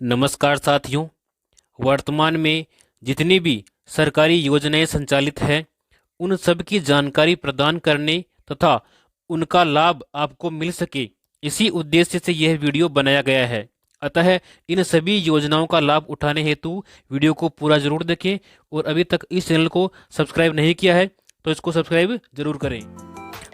नमस्कार साथियों। वर्तमान में जितनी भी सरकारी योजनाएं संचालित हैं उन सब की जानकारी प्रदान करने तथा उनका लाभ आपको मिल सके, इसी उद्देश्य से यह वीडियो बनाया गया है। अतः इन सभी योजनाओं का लाभ उठाने हेतु वीडियो को पूरा जरूर देखें और अभी तक इस चैनल को सब्सक्राइब नहीं किया है तो इसको सब्सक्राइब जरूर करें।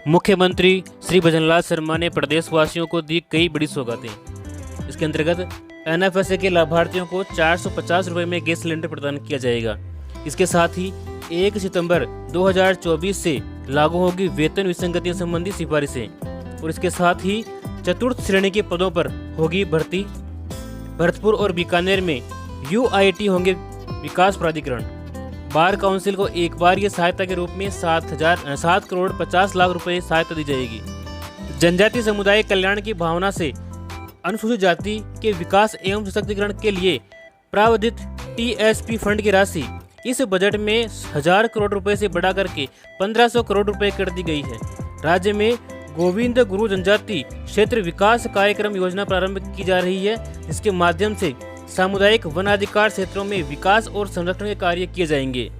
मुख्यमंत्री श्री भजनलाल शर्मा ने प्रदेशवासियों को दी कई बड़ी सौगातें। इसके अंतर्गत एनएफएसए के लाभार्थियों को 450 रुपये में गैस सिलेंडर प्रदान किया जाएगा। इसके साथ ही 1 सितंबर 2024 से लागू होगी वेतन विसंगतियों संबंधी सिफारिशें और इसके साथ ही चतुर्थ श्रेणी के पदों पर होगी भर्ती। भरतपुर और बीकानेर में यूआईटी होंगे विकास प्राधिकरण। बार काउंसिल को एक बार ये सहायता के रूप में 7 करोड़ 50 लाख रुपए सहायता दी जाएगी। जनजातीय समुदाय कल्याण की भावना से अनुसूचित जाति के विकास एवं सशक्तिकरण के लिए प्रावधित टीएसपी फंड की राशि इस बजट में 1000 करोड़ रुपए से बढ़ा करके 1500 करोड़ रुपए कर दी गई है। राज्य में गोविंद गुरु जनजाति क्षेत्र विकास कार्यक्रम योजना प्रारंभ की जा रही है। इसके माध्यम से सामुदायिक वन अधिकार क्षेत्रों में विकास और संरक्षण के कार्य किए जाएंगे।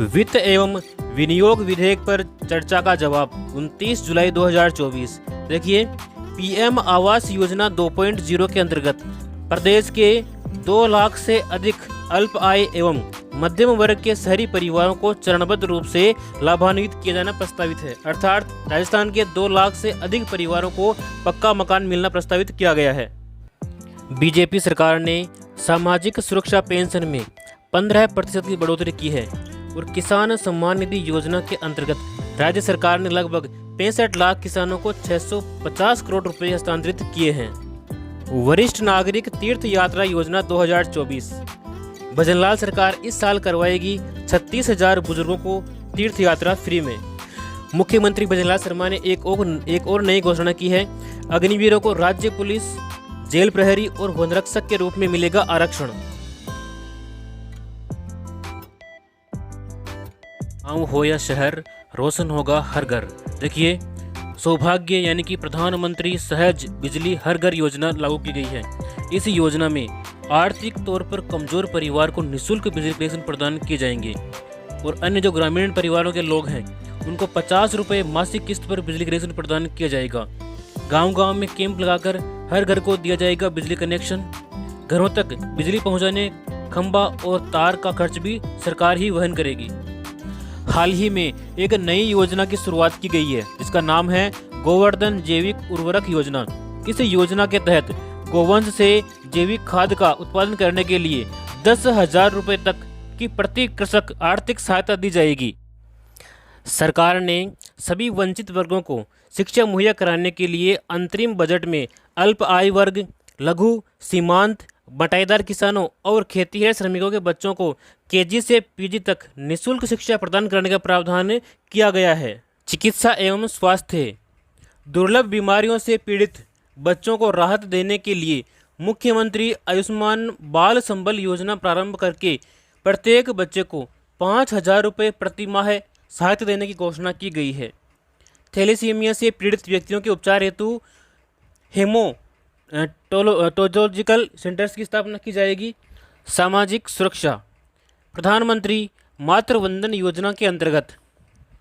वित्त एवं विनियोग विधेयक पर चर्चा का जवाब 29 जुलाई 2024। देखिए, पीएम आवास योजना 2.0 के अंतर्गत प्रदेश के 2 लाख से अधिक अल्प आय एवं मध्यम वर्ग के शहरी परिवारों को चरणबद्ध रूप से लाभान्वित किया जाना प्रस्तावित है। अर्थात राजस्थान के 2 लाख से अधिक परिवारों को पक्का मकान मिलना प्रस्तावित किया गया है। बीजेपी सरकार ने सामाजिक सुरक्षा पेंशन में 15% की बढ़ोतरी की है और किसान सम्मान निधि योजना के अंतर्गत राज्य सरकार ने लगभग 65 लाख किसानों को 650 करोड़ रुपए हस्तांतरित किए हैं। वरिष्ठ नागरिक तीर्थ यात्रा योजना 2024। भजनलाल सरकार इस साल करवाएगी 36,000 बुजुर्गों को तीर्थ यात्रा फ्री में। मुख्यमंत्री भजनलाल शर्मा ने एक और नई घोषणा की है। अग्निवीरों को राज्य पुलिस, जेल प्रहरी और वन रक्षक के रूप में मिलेगा आरक्षण। गाँव हो या शहर, रोशन होगा हर घर। देखिए, सौभाग्य यानी कि प्रधानमंत्री सहज बिजली हर घर योजना लागू की गई है। इस योजना में आर्थिक तौर पर कमजोर परिवार को निःशुल्क बिजली कनेक्शन प्रदान किए जाएंगे और अन्य जो ग्रामीण परिवारों के लोग हैं उनको 50 रुपये मासिक किस्त पर बिजली कनेक्शन प्रदान किया जाएगा। गांव-गांव में कैंप लगाकर हर घर को दिया जाएगा बिजली कनेक्शन। घरों तक बिजली पहुंचाने खंबा और तार का खर्च भी सरकार ही वहन करेगी। हाल ही में एक नई योजना की शुरुआत की गई है जिसका नाम है गोवर्धन जैविक उर्वरक योजना। इस योजना के तहत गोवंश से जैविक खाद का उत्पादन करने के लिए 10,000 रुपये तक की प्रति कृषक आर्थिक सहायता दी जाएगी। सरकार ने सभी वंचित वर्गों को शिक्षा मुहैया कराने के लिए अंतरिम बजट में अल्प आय वर्ग, लघु, सीमांत, बटाईदार किसानों और खेतीहर श्रमिकों के बच्चों को केजी से पीजी तक निःशुल्क शिक्षा प्रदान करने का प्रावधान किया गया है। चिकित्सा एवं स्वास्थ्य। दुर्लभ बीमारियों से पीड़ित बच्चों को राहत देने के लिए मुख्यमंत्री आयुष्मान बाल संबल योजना प्रारंभ करके प्रत्येक बच्चे को 5,000 रुपये प्रति माह सहायता देने की घोषणा की गई है। थैलेसीमिया से पीड़ित व्यक्तियों के उपचार हेतु हेमोटोलॉजिकल सेंटर्स की स्थापना की जाएगी। सामाजिक सुरक्षा। प्रधानमंत्री मातृ वंदन योजना के अंतर्गत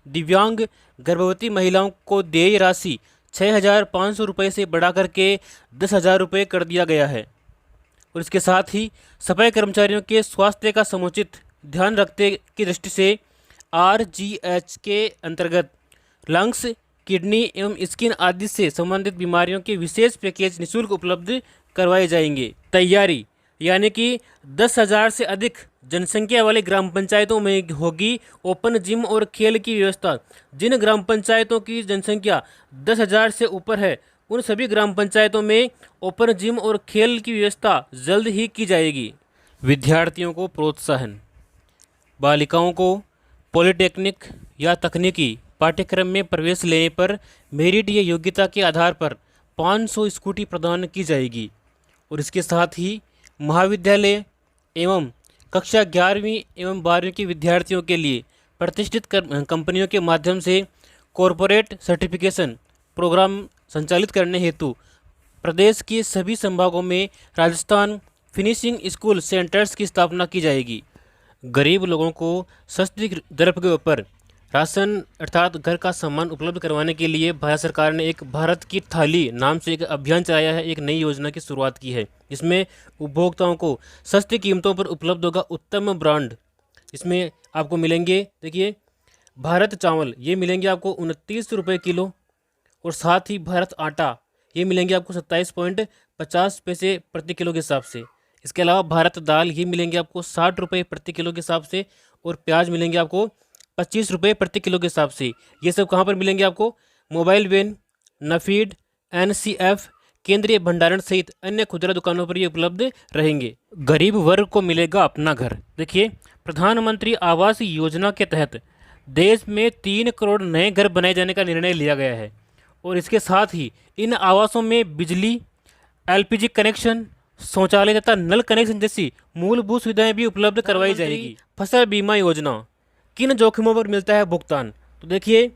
दिव्यांग गर्भवती महिलाओं को देय राशि 6,500 रुपये से बढ़ा करके 10,000 रुपये कर दिया गया है और इसके साथ ही सफाई कर्मचारियों के स्वास्थ्य का समुचित ध्यान रखते की दृष्टि से आरजीएच के अंतर्गत लंग्स, किडनी एवं स्किन आदि से संबंधित बीमारियों के विशेष पैकेज निःशुल्क उपलब्ध करवाए जाएंगे। तैयारी यानी कि 10,000 से अधिक जनसंख्या वाली ग्राम पंचायतों में होगी ओपन जिम और खेल की व्यवस्था। जिन ग्राम पंचायतों की जनसंख्या 10,000 से ऊपर है उन सभी ग्राम पंचायतों में ओपन जिम और खेल की व्यवस्था जल्द ही की जाएगी। विद्यार्थियों को प्रोत्साहन। बालिकाओं को पॉलिटेक्निक या तकनीकी पाठ्यक्रम में प्रवेश लेने पर मेरिट या योग्यता के आधार पर 500 स्कूटी प्रदान की जाएगी और इसके साथ ही महाविद्यालय एवं कक्षा 11वीं एवं 12वीं के विद्यार्थियों के लिए प्रतिष्ठित कंपनियों के माध्यम से कॉरपोरेट सर्टिफिकेशन प्रोग्राम संचालित करने हेतु प्रदेश के सभी संभागों में राजस्थान फिनिशिंग स्कूल सेंटर्स की स्थापना की जाएगी। गरीब लोगों को सस्ती दर के ऊपर राशन अर्थात घर का सामान उपलब्ध करवाने के लिए भारत सरकार ने एक भारत की थाली नाम से एक अभियान चलाया है, एक नई योजना की शुरुआत की है, जिसमें उपभोक्ताओं को सस्ती कीमतों पर उपलब्ध होगा उत्तम ब्रांड। इसमें आपको मिलेंगे, देखिए, भारत चावल ये मिलेंगे आपको 29 रुपये किलो, और साथ ही भारत आटा ये मिलेंगे आपको 27.50 पैसे प्रति किलो के हिसाब से। इसके अलावा भारत दाल ये मिलेंगे आपको 60 रुपये प्रति किलो के हिसाब से, और प्याज मिलेंगे आपको 25 रुपये प्रति किलो के हिसाब से। ये सब कहाँ पर मिलेंगे आपको? मोबाइल वैन, नफीड, NCF, केंद्रीय भंडारण सहित अन्य खुदरा दुकानों पर ये उपलब्ध रहेंगे। गरीब वर्ग को मिलेगा अपना घर। देखिए, प्रधानमंत्री आवास योजना के तहत देश में 3 करोड़ नए घर बनाए जाने का निर्णय लिया गया है, और इसके साथ ही इन आवासों में बिजली, LPG कनेक्शन, शौचालय तथा नल कनेक्शन जैसी मूलभूत सुविधाएं भी उपलब्ध करवाई जाएगी। फसल बीमा योजना, किन जोखिमों पर मिलता है भुगतान? तो देखिए,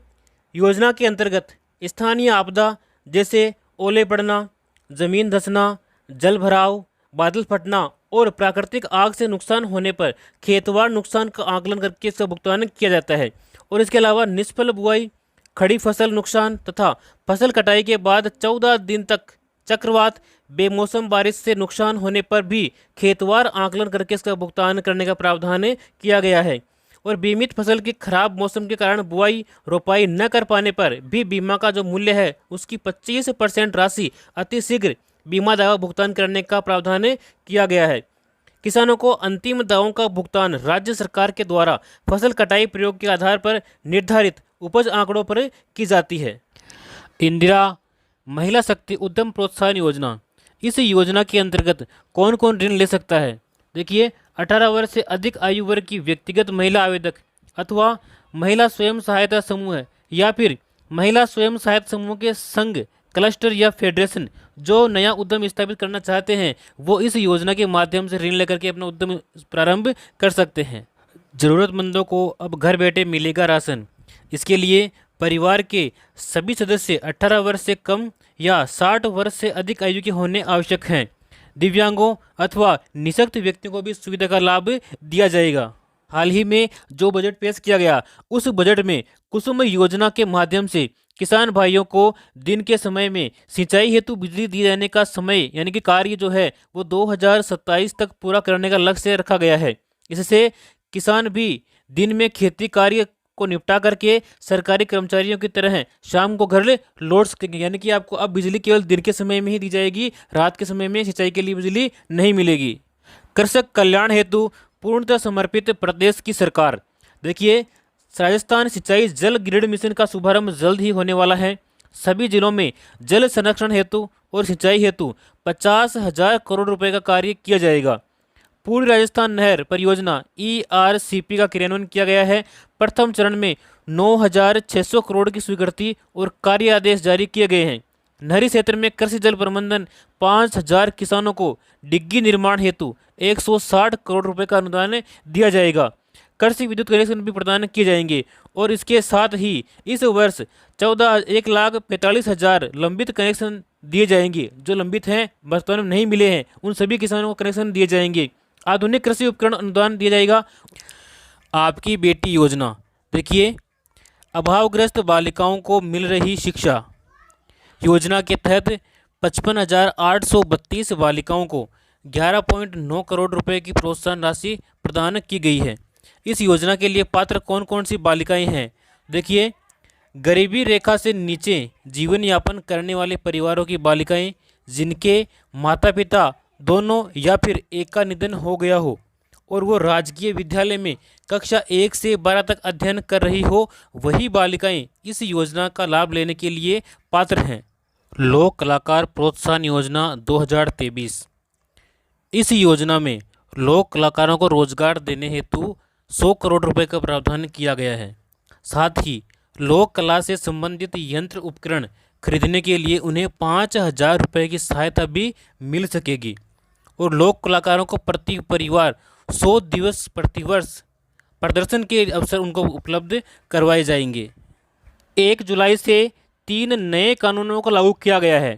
योजना के अंतर्गत स्थानीय आपदा जैसे ओले पड़ना, जमीन धंसना, जल भराव, बादल फटना और प्राकृतिक आग से नुकसान होने पर खेतवार नुकसान का आकलन करके इसका भुगतान किया जाता है। और इसके अलावा निष्फल बुआई, खड़ी फसल नुकसान तथा फसल कटाई के बाद 14 दिन तक चक्रवात, बेमौसम बारिश से नुकसान होने पर भी खेतवार आकलन करके इसका भुगतान करने का प्रावधान किया गया है। और बीमित फसल की खराब मौसम के कारण बुआई रोपाई न कर पाने पर भी बीमा का जो मूल्य है उसकी 25% राशि अतिशीघ्र बीमा दावा भुगतान करने का प्रावधान किया गया है। किसानों को अंतिम दावों का भुगतान राज्य सरकार के द्वारा फसल कटाई प्रयोग के आधार पर निर्धारित उपज आंकड़ों पर की जाती है। इंदिरा महिला शक्ति उद्यम प्रोत्साहन योजना, इस योजना के अंतर्गत कौन कौन ऋण ले सकता है? देखिए, 18 वर्ष से अधिक आयु वर्ग की व्यक्तिगत महिला आवेदक अथवा महिला स्वयं सहायता समूह या फिर महिला स्वयं सहायता समूह के संघ, क्लस्टर या फेडरेशन जो नया उद्यम स्थापित करना चाहते हैं वो इस योजना के माध्यम से ऋण लेकर के अपना उद्यम प्रारंभ कर सकते हैं। ज़रूरतमंदों को अब घर बैठे मिलेगा राशन। इसके लिए परिवार के सभी सदस्य 18 वर्ष से कम या 60 वर्ष से अधिक आयु के होने आवश्यक हैं। दिव्यांगों अथवा निःशक्त व्यक्तियों को भी सुविधा का लाभ दिया जाएगा। हाल ही में जो बजट पेश किया गया उस बजट में कुसुम योजना के माध्यम से किसान भाइयों को दिन के समय में सिंचाई हेतु बिजली दिए जाने का समय यानी कि कार्य जो है वो 2027 तक पूरा करने का लक्ष्य रखा गया है। इससे किसान भी दिन में खेती कार्य को निपटा करके सरकारी कर्मचारियों की तरह शाम को घर लौट सकेंगे। यानी कि आपको अब बिजली केवल दिन के समय में ही दी जाएगी, रात के समय में सिंचाई के लिए बिजली नहीं मिलेगी। कृषक कल्याण हेतु पूर्णतः समर्पित प्रदेश की सरकार। देखिए, राजस्थान सिंचाई जल ग्रिड मिशन का शुभारंभ जल्द ही होने वाला है। सभी जिलों में जल संरक्षण हेतु और सिंचाई हेतु 50,000 करोड़ रुपए का कार्य किया जाएगा। पूर्वी राजस्थान नहर परियोजना ERCP का क्रियान्वयन किया गया है। प्रथम चरण में 9,600 करोड़ की स्वीकृति और कार्य आदेश जारी किए गए हैं। नहरी क्षेत्र में कृषि जल प्रबंधन 5,000 किसानों को डिग्गी निर्माण हेतु 160 करोड़ रुपए का अनुदान दिया जाएगा। कृषि विद्युत कनेक्शन भी प्रदान किए जाएंगे और इसके साथ ही इस वर्ष 1,45,000 लंबित कनेक्शन दिए जाएंगे। जो लंबित हैं, वर्तमान में नहीं मिले हैं, उन सभी किसानों को कनेक्शन दिए जाएंगे। आधुनिक कृषि उपकरण अनुदान दिया जाएगा। आपकी बेटी योजना, देखिए, अभावग्रस्त बालिकाओं को मिल रही शिक्षा योजना के तहत 55,832 बालिकाओं को 11.9 करोड़ रुपए की प्रोत्साहन राशि प्रदान की गई है। इस योजना के लिए पात्र कौन कौन सी बालिकाएं हैं? देखिए, गरीबी रेखा से नीचे जीवन यापन करने वाले परिवारों की बालिकाएं जिनके माता पिता दोनों या फिर एक का निधन हो गया हो और वो राजकीय विद्यालय में कक्षा 1 से 12 तक अध्ययन कर रही हो, वही बालिकाएं इस योजना का लाभ लेने के लिए पात्र हैं। लोक कलाकार प्रोत्साहन योजना 2023। इस योजना में लोक कलाकारों को रोजगार देने हेतु 100 करोड़ रुपए का प्रावधान किया गया है। साथ ही लोक कला से संबंधित यंत्र उपकरण खरीदने के लिए उन्हें 5,000 रुपये की सहायता भी मिल सकेगी और लोक कलाकारों को प्रति परिवार 100 दिवस प्रतिवर्ष प्रदर्शन के अवसर उनको उपलब्ध करवाए जाएंगे। 1 जुलाई से 3 नए कानूनों को लागू किया गया है।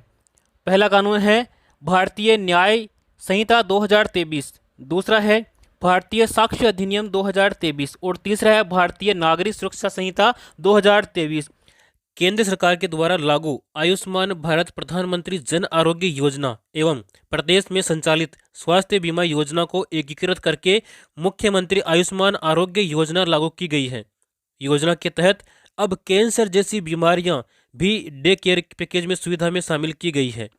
पहला कानून है भारतीय न्याय संहिता 2023, दूसरा है भारतीय साक्ष्य अधिनियम 2023 और तीसरा है भारतीय नागरिक सुरक्षा संहिता 2023। केंद्र सरकार के द्वारा लागू आयुष्मान भारत प्रधानमंत्री जन आरोग्य योजना एवं प्रदेश में संचालित स्वास्थ्य बीमा योजना को एकीकृत करके मुख्यमंत्री आयुष्मान आरोग्य योजना लागू की गई है। योजना के तहत अब कैंसर जैसी बीमारियां भी डे केयर पैकेज में सुविधा में शामिल की गई है।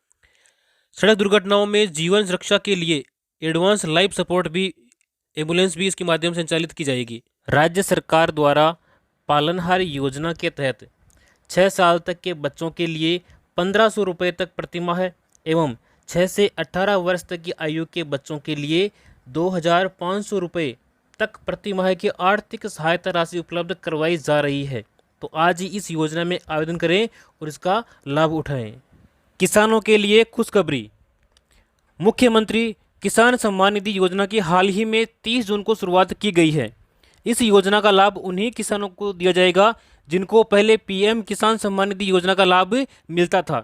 सड़क दुर्घटनाओं में जीवन सुरक्षा के लिए एडवांस लाइफ सपोर्ट भी एम्बुलेंस भी इसके माध्यम से संचालित की जाएगी। राज्य सरकार द्वारा पालनहार योजना के तहत 6 साल तक के बच्चों के लिए 1500 रुपये तक प्रतिमाह एवं 6 से 18 वर्ष तक की आयु के बच्चों के लिए 2500 रुपये तक प्रतिमाह की आर्थिक सहायता राशि उपलब्ध करवाई जा रही है। तो आज ही इस योजना में आवेदन करें और इसका लाभ उठाएं। किसानों के लिए खुशखबरी। मुख्यमंत्री किसान सम्मान निधि योजना की हाल ही में 30 जून को शुरुआत की गई है। इस योजना का लाभ उन्हीं किसानों को दिया जाएगा जिनको पहले पीएम किसान सम्मान निधि योजना का लाभ मिलता था।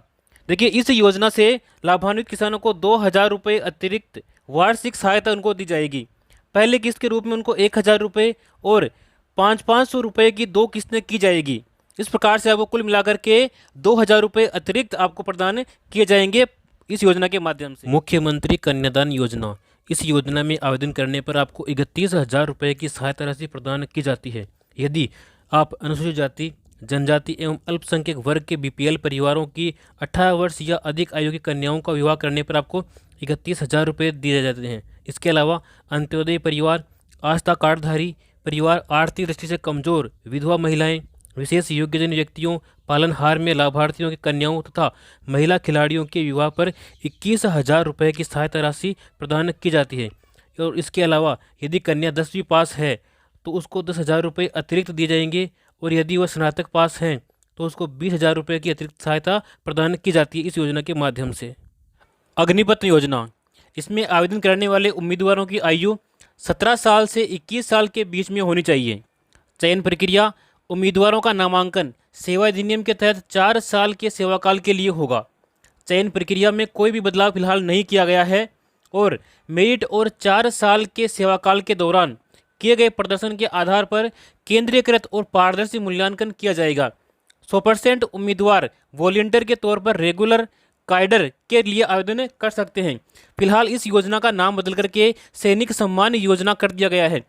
देखिए, इस योजना से लाभान्वित किसानों को 2000 रुपये अतिरिक्त वार्षिक सहायता उनको दी जाएगी। पहले किस्त के रूप में उनको 1000 रुपये और 500 रुपये की 2 किस्तें की जाएगी। इस प्रकार से आपको कुल मिलाकर के 2000 रुपये अतिरिक्त आपको प्रदान किए जाएंगे इस योजना के माध्यम से। मुख्यमंत्री कन्यादान योजना, इस योजना में आवेदन करने पर आपको 31,000 रुपये की सहायता राशि प्रदान की जाती है। यदि आप अनुसूचित जाति, जनजाति एवं अल्पसंख्यक वर्ग के बीपीएल परिवारों की 18 वर्ष या अधिक आयु की कन्याओं का विवाह करने पर आपको 31,000 रुपये दिए जाते हैं। इसके अलावा अंत्योदय परिवार, आस्था कार्डधारी परिवार, आर्थिक दृष्टि से कमजोर विधवा महिलाएं, विशेष योग्यजन व्यक्तियों, पालनहार में लाभार्थियों की कन्याओं तथा महिला खिलाड़ियों के विवाह पर 21,000 रुपये की सहायता राशि प्रदान की जाती है। और इसके अलावा यदि कन्या 10वीं पास है तो उसको 10,000 रुपये अतिरिक्त दिए जाएंगे और यदि वह स्नातक पास हैं तो उसको 20,000 रुपये की अतिरिक्त सहायता प्रदान की जाती है इस योजना के माध्यम से। अग्निपथ योजना, इसमें आवेदन करने वाले उम्मीदवारों की आयु 17 साल से 21 साल के बीच में होनी चाहिए। चयन प्रक्रिया, उम्मीदवारों का नामांकन सेवा अधिनियम के तहत 4 साल के सेवाकाल के लिए होगा। चयन प्रक्रिया में कोई भी बदलाव फिलहाल नहीं किया गया है और मेरिट और 4 साल के सेवाकाल के दौरान किए गए प्रदर्शन के आधार पर केंद्रीयकृत और पारदर्शी मूल्यांकन किया जाएगा। 100% उम्मीदवार वॉलंटियर के तौर पर रेगुलर कैडर के लिए आवेदन कर सकते हैं। फिलहाल इस योजना का नाम बदल करके सैनिक सम्मान योजना कर दिया गया है।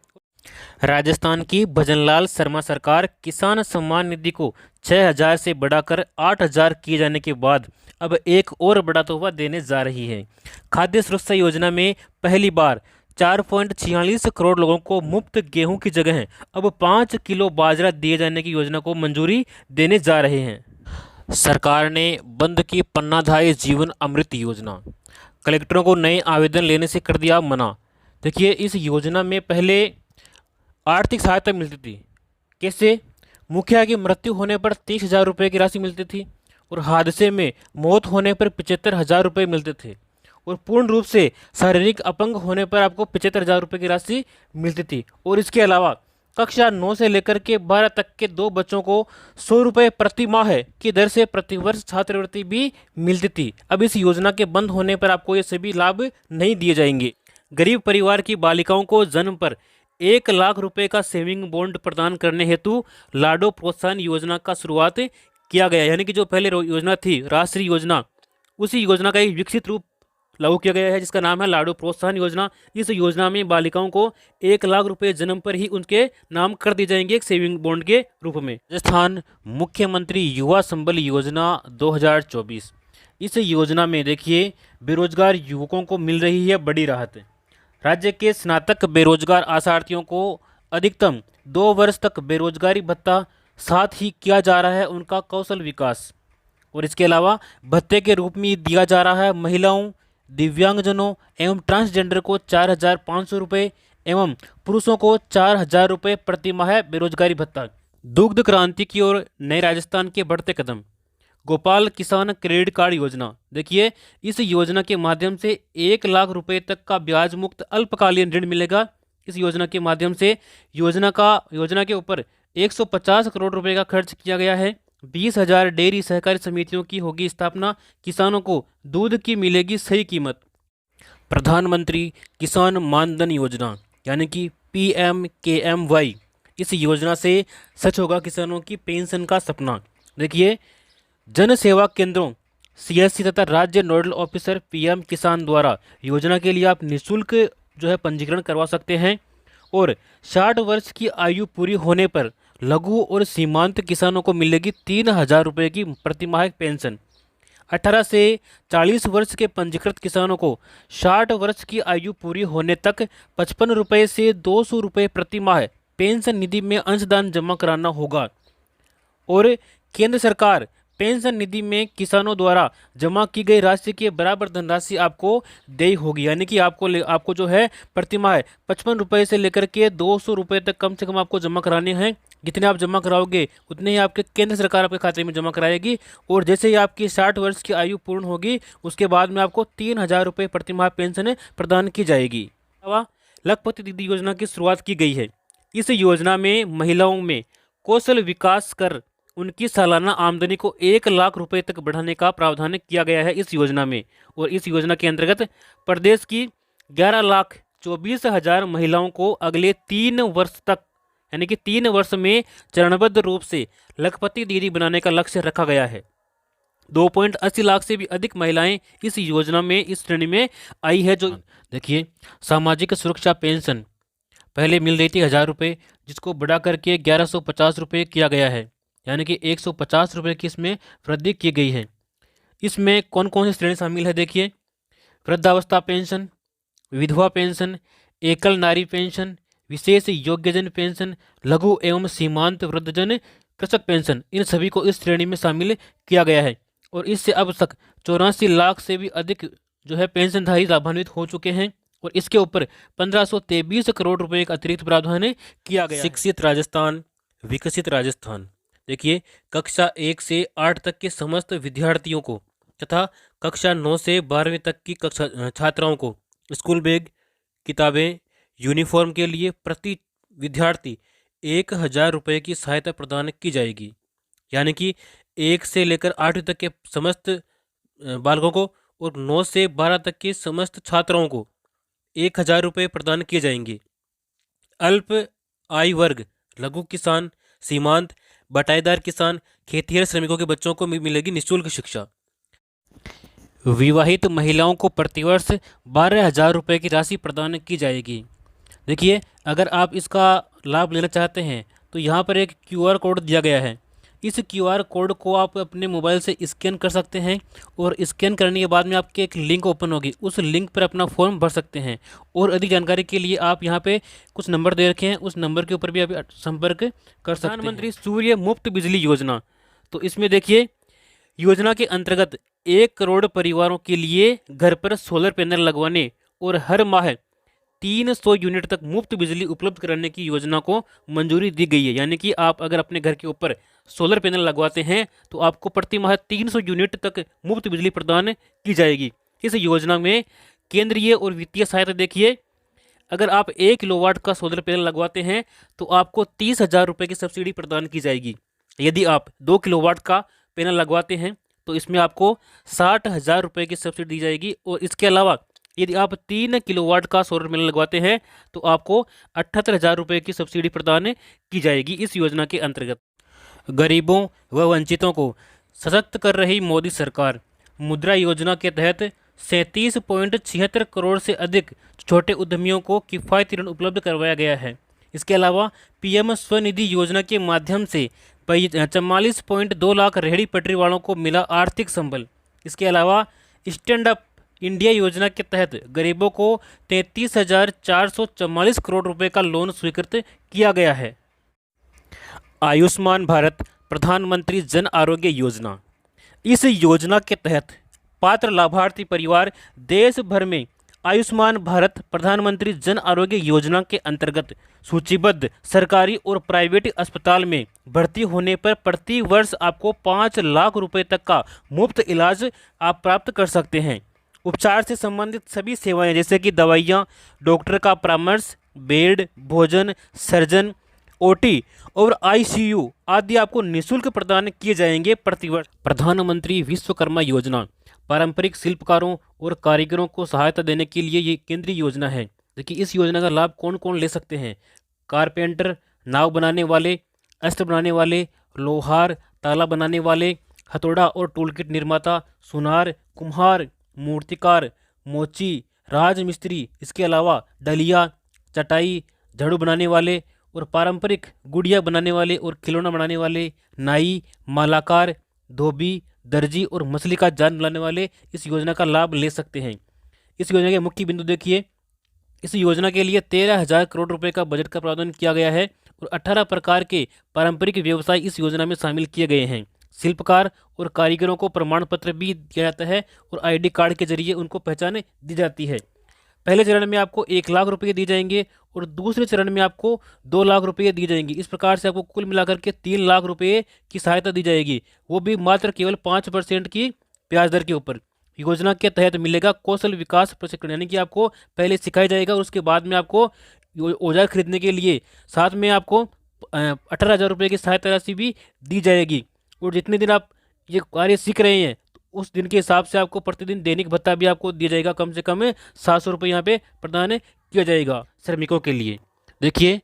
राजस्थान की भजनलाल शर्मा सरकार किसान सम्मान निधि को 6,000 से बढ़ाकर 8,000 किए जाने के बाद अब एक और बड़ा तोहफा देने जा रही है। खाद्य सुरक्षा योजना में पहली बार 4.46 करोड़ लोगों को मुफ्त गेहूं की जगह अब 5 किलो बाजरा दिए जाने की योजना को मंजूरी देने जा रहे हैं। सरकार ने बंद की पन्नाधाय जीवन अमृत योजना, कलेक्टरों को नए आवेदन लेने से कर दिया मना। देखिए, इस योजना में पहले आर्थिक सहायता मिलती थी। कैसे? मुखिया की मृत्यु होने पर 30,000 रुपये की राशि मिलती थी और हादसे में मौत होने पर 75,000 रुपये मिलते थे और पूर्ण रूप से शारीरिक अपंग होने पर आपको 75,000 रुपये की राशि मिलती थी। और इसके अलावा कक्षा 9 से लेकर के 12 तक के 2 बच्चों को 100 रुपये प्रति माह की दर से प्रतिवर्ष छात्रवृत्ति भी मिलती थी। अब इस योजना के बंद होने पर आपको ये सभी लाभ नहीं दिए जाएंगे। गरीब परिवार की बालिकाओं को जन्म पर 1 लाख रुपए का सेविंग बॉन्ड प्रदान करने हेतु लाडो प्रोत्साहन योजना का शुरुआत किया गया। यानी कि जो पहले योजना थी राष्ट्रीय योजना, उसी योजना का एक विकसित रूप लागू किया गया है जिसका नाम है लाडो प्रोत्साहन योजना। इस योजना में बालिकाओं को 1 लाख रुपए जन्म पर ही उनके नाम कर दिए जाएंगे एक सेविंग बॉन्ड के रूप में। राजस्थान मुख्यमंत्री युवा संबल योजना 2024, इस योजना में देखिए बेरोजगार युवकों को मिल रही है बड़ी राहत। राज्य के स्नातक बेरोजगार आशार्थियों को अधिकतम 2 वर्ष तक बेरोजगारी भत्ता, साथ ही किया जा रहा है उनका कौशल विकास। और इसके अलावा भत्ते के रूप में दिया जा रहा है महिलाओं, दिव्यांगजनों एवं ट्रांसजेंडर को 4,500 रुपये एवं पुरुषों को 4,000 रुपये प्रति माह बेरोजगारी भत्ता। दुग्ध क्रांति की ओर नए राजस्थान के बढ़ते कदम। गोपाल किसान क्रेडिट कार्ड योजना, देखिए इस योजना के माध्यम से 1 लाख रुपए तक का ब्याज मुक्त अल्पकालीन ऋण मिलेगा। इस योजना के माध्यम से योजना के ऊपर 150 करोड़ रुपए का खर्च किया गया है 20,000 डेयरी सहकारी समितियों की होगी स्थापना, किसानों को दूध की मिलेगी सही कीमत। प्रधानमंत्री किसान मानधन योजना यानी कि PMKMY, इस योजना से सच होगा किसानों की पेंशन का सपना। देखिए, जन सेवा केंद्रों CSC तथा राज्य नोडल ऑफिसर PM किसान द्वारा योजना के लिए आप निःशुल्क जो है पंजीकरण करवा सकते हैं और 60 वर्ष की आयु पूरी होने पर लघु और सीमांत किसानों को मिलेगी 3,000 रुपये की प्रतिमाह पेंशन। 18 से 40 वर्ष के पंजीकृत किसानों को 60 वर्ष की आयु पूरी होने तक 55 रुपये से 200 रुपये प्रति माह पेंशन निधि में अंशदान जमा कराना होगा और केंद्र सरकार पेंशन निधि में किसानों द्वारा जमा की गई राशि के बराबर धनराशि आपको देय होगी। यानी कि आपको जो है प्रति माह 55 रुपये से लेकर के 200 रुपये तक कम से कम आपको जमा कराने हैं। जितने आप जमा कराओगे उतने ही आपके केंद्र सरकार आपके खाते में जमा कराएगी और जैसे ही आपकी 60 वर्ष की आयु पूर्ण होगी उसके बाद में आपको 3,000 रुपये प्रति माह पेंशन प्रदान की जाएगी। लखपति दीदी योजना की शुरुआत की गई है। इस योजना में महिलाओं में कौशल विकास कर उनकी सालाना आमदनी को 1 लाख रुपए तक बढ़ाने का प्रावधान किया गया है इस योजना में। और इस योजना के अंतर्गत प्रदेश की 11,24,000 महिलाओं को अगले 3 वर्ष तक यानी कि 3 वर्ष में चरणबद्ध रूप से लखपति दीदी बनाने का लक्ष्य रखा गया है। 2.80 लाख से भी अधिक महिलाएं इस योजना में इस श्रेणी में आई है। जो देखिए, सामाजिक सुरक्षा पेंशन पहले मिल रही थी 1,000 रुपये, जिसको बढ़ा करके 1,150 रुपये किया गया है, यानी कि 150 रुपये की इसमें वृद्धि की गई है। इसमें कौन कौन सी श्रेणी शामिल है देखिए, वृद्धावस्था पेंशन, विधवा पेंशन, एकल नारी पेंशन, विशेष योग्यजन पेंशन, लघु एवं सीमांत वृद्धजन कृषक पेंशन, इन सभी को इस श्रेणी में शामिल किया गया है। और इससे अब तक 84 लाख से भी अधिक जो है पेंशनधारी लाभान्वित हो चुके हैं और इसके ऊपर 1523 करोड़ रुपए का अतिरिक्त प्रावधान किया गया। शिक्षित राजस्थान, विकसित राजस्थान। देखिए, कक्षा 1 से 8 तक के समस्त विद्यार्थियों को तथा कक्षा 9 से 12वीं तक की कक्षा छात्राओं को स्कूल बैग, किताबें, यूनिफॉर्म के लिए प्रति विद्यार्थी 1,000 रुपये की सहायता प्रदान की जाएगी। यानी कि 1 से लेकर 8वीं तक के समस्त बालकों को और 9 से 12 तक के समस्त छात्राओं को 1,000 रुपये प्रदान किए जाएंगे। अल्प आय वर्ग, लघु किसान, सीमांत, बटाईदार किसान, खेतिहर श्रमिकों के बच्चों को मिलेगी निःशुल्क शिक्षा। विवाहित महिलाओं को प्रतिवर्ष 12,000 रुपये की राशि प्रदान की जाएगी। देखिए, अगर आप इसका लाभ लेना चाहते हैं तो यहाँ पर एक QR कोड दिया गया है। इस QR कोड को आप अपने मोबाइल से स्कैन कर सकते हैं और स्कैन करने के बाद में आपके एक लिंक ओपन होगी, उस लिंक पर अपना फॉर्म भर सकते हैं। और अधिक जानकारी के लिए आप यहाँ पे कुछ नंबर दे रखे हैं, उस नंबर के ऊपर भी आप संपर्क कर सकते हैं। प्रधानमंत्री सूर्य मुफ्त बिजली योजना, तो इसमें देखिए, योजना के अंतर्गत 1 करोड़ परिवारों के लिए घर पर सोलर पैनल लगवाने और हर माह 300 यूनिट तक मुफ्त बिजली उपलब्ध कराने की योजना को मंजूरी दी गई है। यानी कि आप अगर अपने घर के ऊपर सोलर पैनल लगवाते हैं तो आपको प्रति माह 300 यूनिट तक मुफ्त बिजली प्रदान की जाएगी। इस योजना में केंद्रीय और वित्तीय सहायता देखिए, अगर आप 1 किलोवाट का सोलर पैनल लगवाते हैं तो आपको 30,000 रुपये की सब्सिडी प्रदान की जाएगी। यदि आप 2 किलोवाट का पैनल लगवाते हैं तो इसमें आपको 60,000 रुपये की सब्सिडी दी जाएगी। और इसके अलावा यदि आप 3 किलोवाट का सोलर पैनल लगवाते हैं तो आपको 78,000 रुपये की सब्सिडी प्रदान की जाएगी इस योजना के अंतर्गत। गरीबों व वंचितों को सशक्त कर रही मोदी सरकार, मुद्रा योजना के तहत 37.76 करोड़ से अधिक छोटे उद्यमियों को किफ़ायती ऋण उपलब्ध करवाया गया है। इसके अलावा PM स्वनिधि योजना के माध्यम से 44.2 लाख रेहड़ी पटरी वालों को मिला आर्थिक संबल। इसके अलावा स्टैंड अप इंडिया योजना के तहत गरीबों को 33,444 करोड़ रुपए का लोन स्वीकृत किया गया है। आयुष्मान भारत प्रधानमंत्री जन आरोग्य योजना, इस योजना के तहत पात्र लाभार्थी परिवार देश भर में आयुष्मान भारत प्रधानमंत्री जन आरोग्य योजना के अंतर्गत सूचीबद्ध सरकारी और प्राइवेट अस्पताल में भर्ती होने पर प्रति वर्ष आपको 5 लाख रुपए तक का मुफ्त इलाज आप प्राप्त कर सकते हैं। उपचार से संबंधित सभी सेवाएं जैसे कि दवाइयाँ, डॉक्टर का परामर्श, बेड, भोजन, सर्जन ओटी और आईसीयू आदि आपको निःशुल्क प्रदान किए जाएंगे प्रतिवर्ष। प्रधानमंत्री विश्वकर्मा योजना पारंपरिक शिल्पकारों और कारीगरों को सहायता देने के लिए ये केंद्रीय योजना है। देखिए इस योजना का लाभ कौन कौन ले सकते हैं? कारपेंटर, नाव बनाने वाले, अस्त्र बनाने वाले, लोहार, ताला बनाने वाले, हथौड़ा और टूलकिट निर्माता, सुनार, कुम्हार, मूर्तिकार, मोची, राजमिस्त्री, इसके अलावा डलिया, चटाई, झाड़ू बनाने वाले और पारंपरिक गुड़िया बनाने वाले और खिलौना बनाने वाले, नाई, मालाकार, धोबी, दर्जी और मछली का जाल बनाने वाले इस योजना का लाभ ले सकते हैं। इस योजना के मुख्य बिंदु देखिए, इस योजना के लिए 13,000 करोड़ रुपए का बजट का प्रावधान किया गया है और 18 प्रकार के पारंपरिक व्यवसाय इस योजना में शामिल किए गए हैं। शिल्पकार और कारीगरों को प्रमाण पत्र भी दिया जाता है और आईडी कार्ड के जरिए उनको पहचान दी जाती है। पहले चरण में आपको 1 लाख रुपये दिए जाएंगे और दूसरे चरण में आपको 2 लाख रुपये दिए जाएंगे। इस प्रकार से आपको कुल मिलाकर के 3 लाख रुपये की सहायता दी जाएगी, वो भी मात्र केवल 5% की ब्याज दर के ऊपर। योजना के तहत मिलेगा कौशल विकास प्रशिक्षण, यानी कि आपको पहले सिखाया जाएगा और उसके बाद में आपको औजार खरीदने के लिए साथ में आपको 18,000 रुपये की सहायता राशि भी दी जाएगी। और जितने दिन आप ये कार्य सीख रहे हैं उस दिन के हिसाब से आपको प्रतिदिन दैनिक भत्ता भी आपको दिया जाएगा, कम से कम 700 रुपये यहाँ पे प्रदान किया जाएगा श्रमिकों के लिए। देखिए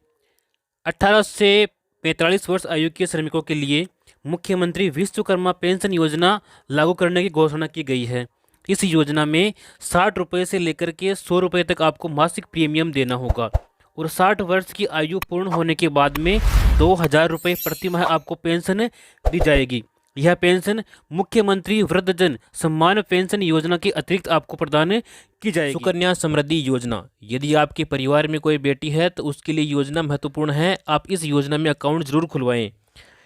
18 से 45 वर्ष आयु के श्रमिकों के लिए मुख्यमंत्री विश्वकर्मा पेंशन योजना लागू करने की घोषणा की गई है। इस योजना में 60 रुपये से लेकर के 100 रुपये तक आपको मासिक प्रीमियम देना होगा और 60 वर्ष की आयु पूर्ण होने के बाद में 2,000 रुपये प्रति माह आपको पेंशन दी जाएगी। यह पेंशन मुख्यमंत्री वृद्धजन सम्मान पेंशन योजना के अतिरिक्त आपको प्रदान की जाएगी। सुकन्या समृद्धि योजना, यदि आपके परिवार में कोई बेटी है तो उसके लिए योजना महत्वपूर्ण है। आप इस योजना में अकाउंट जरूर खुलवाएं।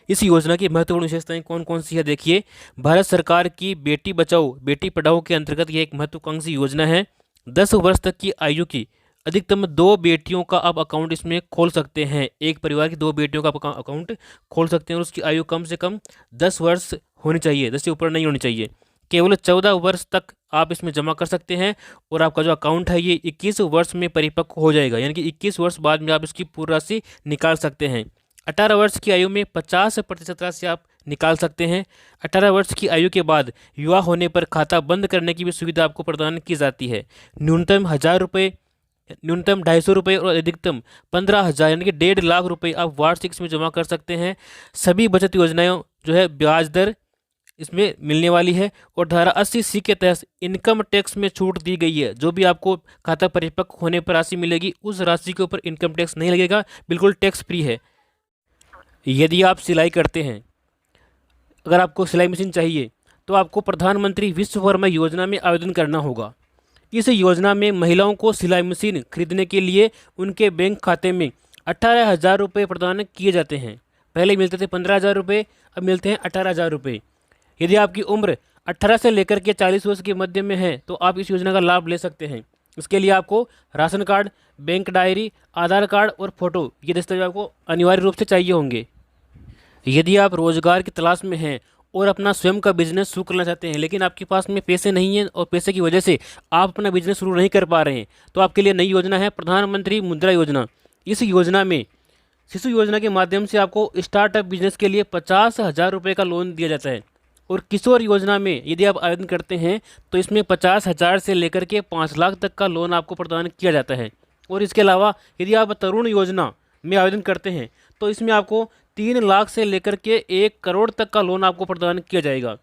इस योजना की महत्वपूर्ण विशेषताएं कौन कौन सी है? देखिए, भारत सरकार की बेटी बचाओ बेटी पढ़ाओ के अंतर्गत यह एक महत्वाकांक्षी योजना है। 10 वर्ष तक की आयु की अधिकतम 2 बेटियों का आप अकाउंट इसमें खोल सकते हैं। एक परिवार की 2 बेटियों का आप अकाउंट खोल सकते हैं और उसकी आयु कम से कम 10 वर्ष होनी चाहिए, 10 से ऊपर नहीं होनी चाहिए। केवल 14 वर्ष तक आप इसमें जमा कर सकते हैं और आपका जो अकाउंट है ये 21 वर्ष में परिपक्व हो जाएगा, यानी कि 21 वर्ष बाद में आप इसकी पूरी राशि निकाल सकते हैं। 18 वर्ष की आयु में 50% राशि आप निकाल सकते हैं। 18 वर्ष की आयु के बाद युवा होने पर खाता बंद करने की भी सुविधा आपको प्रदान की जाती है। न्यूनतम 1,000 रुपये, न्यूनतम 250 रुपये और अधिकतम 15,000 यानी कि 1.5 लाख रुपये आप वार्षिक इसमें जमा कर सकते हैं। सभी बचत योजनाएं जो है ब्याज दर इसमें मिलने वाली है और धारा 80C के तहत इनकम टैक्स में छूट दी गई है। जो भी आपको खाता परिपक्व होने पर राशि मिलेगी उस राशि के ऊपर इनकम टैक्स नहीं लगेगा, बिल्कुल टैक्स फ्री है। यदि आप सिलाई करते हैं, अगर आपको सिलाई मशीन चाहिए तो आपको प्रधानमंत्री विश्वकर्मा योजना में आवेदन करना होगा। इस योजना में महिलाओं को सिलाई मशीन खरीदने के लिए उनके बैंक खाते में 18,000 रुपये प्रदान किए जाते हैं। पहले मिलते थे 15,000 रुपये, अब मिलते हैं 18,000 रुपये। यदि आपकी उम्र 18 से लेकर के 40 वर्ष के मध्य में है तो आप इस योजना का लाभ ले सकते हैं। इसके लिए आपको राशन कार्ड, बैंक डायरी, आधार कार्ड और फोटो, ये दस्तावेज आपको अनिवार्य रूप से चाहिए होंगे। यदि आप रोजगार की तलाश में हैं और अपना स्वयं का बिजनेस शुरू करना चाहते हैं लेकिन आपके पास में पैसे नहीं हैं और पैसे की वजह से आप अपना बिजनेस शुरू नहीं कर पा रहे हैं, तो आपके लिए नई योजना है प्रधानमंत्री मुद्रा योजना। इस योजना में शिशु योजना के माध्यम से आपको स्टार्टअप बिजनेस के लिए 50,000 रुपये का लोन दिया जाता है और किशोर योजना में यदि आप आवेदन करते हैं तो इसमें 50,000 से लेकर के 5 लाख तक का लोन आपको प्रदान किया जाता है। और इसके अलावा यदि आप तरुण योजना में आवेदन करते हैं तो इसमें आपको 3 लाख से लेकर के 1 करोड़ तक का लोन आपको प्रदान किया जाएगा।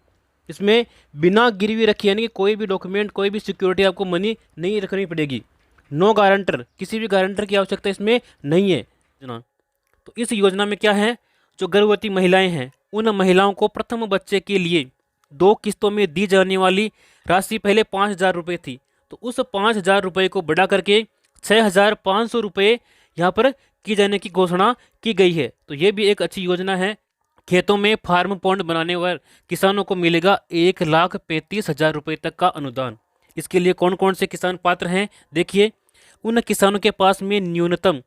इसमें बिना गिरवी रखे यानी कि कोई भी डॉक्यूमेंट, कोई भी सिक्योरिटी आपको मनी नहीं रखनी पड़ेगी। नो गारंटर, किसी भी गारंटर की आवश्यकता इसमें नहीं है। तो इस योजना में क्या है, जो गर्भवती महिलाएं हैं उन महिलाओं को प्रथम बच्चे के लिए 2 किस्तों में दी जाने वाली राशि पहले 5,000 रुपये थी, तो उस 5,000 रुपये को बढ़ा करके 6,500 रुपये यहाँ पर की जाने की घोषणा की गई है। तो ये भी एक अच्छी योजना है। खेतों में फार्म पॉन्ड बनाने वाले किसानों को मिलेगा 1,35,000 रुपये तक का अनुदान। इसके लिए कौन कौन से किसान पात्र हैं? देखिए, उन किसानों के पास में न्यूनतम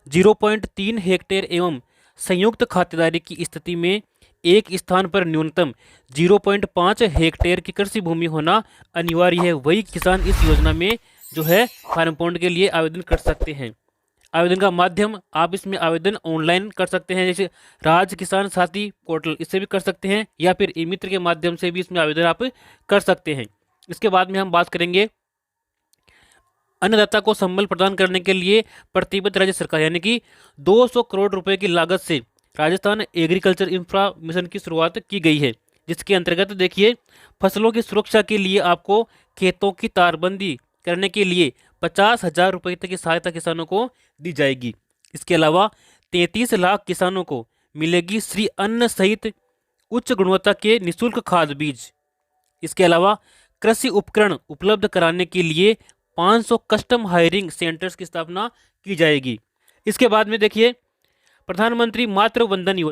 0.3 हेक्टेयर एवं संयुक्त खातेदारी की स्थिति में एक स्थान पर न्यूनतम 0.5 हेक्टेयर की कृषि भूमि होना अनिवार्य है। वही किसान इस योजना में जो है फार्म पॉन्ड के लिए आवेदन कर सकते हैं। आवेदन का माध्यम, आप इसमें आवेदन ऑनलाइन कर सकते हैं, जैसे राज्य किसान साथी पोर्टल, इससे भी कर सकते हैं, या फिर ई मित्र के माध्यम से भी इसमें आवेदन आप कर सकते हैं। इसके बाद में हम बात करेंगे अन्नदाता को संबल प्रदान करने के लिए प्रतिबद्ध राज्य सरकार, यानी कि 200 करोड़ रुपए की लागत से राजस्थान एग्रीकल्चर इंफ्रा मिशन की शुरुआत की गई है, जिसके अंतर्गत देखिए फसलों की सुरक्षा के लिए आपको खेतों की तारबंदी करने के लिए 50,000 रुपये तक की सहायता किसानों को दी जाएगी। इसके अलावा 33 लाख किसानों को मिलेगी श्री अन्न सहित उच्च गुणवत्ता के निःशुल्क खाद बीज। इसके अलावा कृषि उपकरण उपलब्ध कराने के लिए 500 कस्टम हायरिंग सेंटर्स की स्थापना की जाएगी। इसके बाद में देखिए प्रधानमंत्री मातृ वंदन योजना